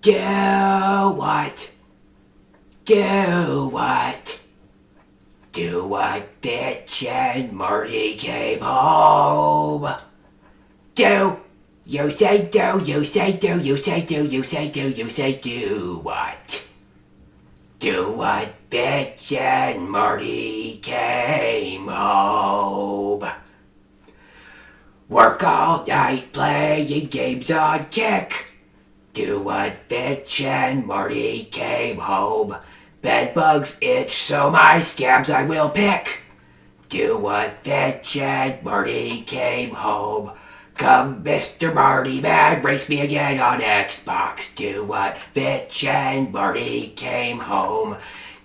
Do what? Do what? Do what Fitch and Marty came home. Do. You say do, you say do, you say do, you say do, you say do what? Do what Fitch and Marty came home. Work all night playing games on Kick. Do what Fitch and Marty came home. Bedbugs itch, so my scabs I will pick. Do what Fitch and Marty came home. Come, Mr. Marty Man, race me again on Xbox. Do what Fitch and Marty came home.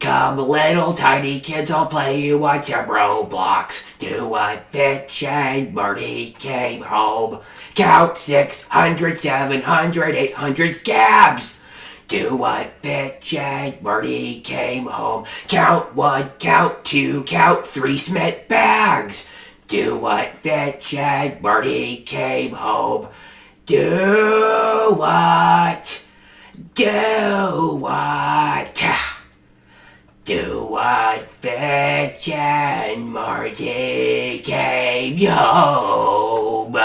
Come, little tiny kids, I'll play you on some Roblox. Do what Fitch and Marty came home. Count 600, 700, 800 scabs. Do what Fitch and Marty came home. Count 1, count 2, count 3 Smith bags. Do what Fitch and Marty came home. Do what? Do what? Do what Fitch and Marty came home.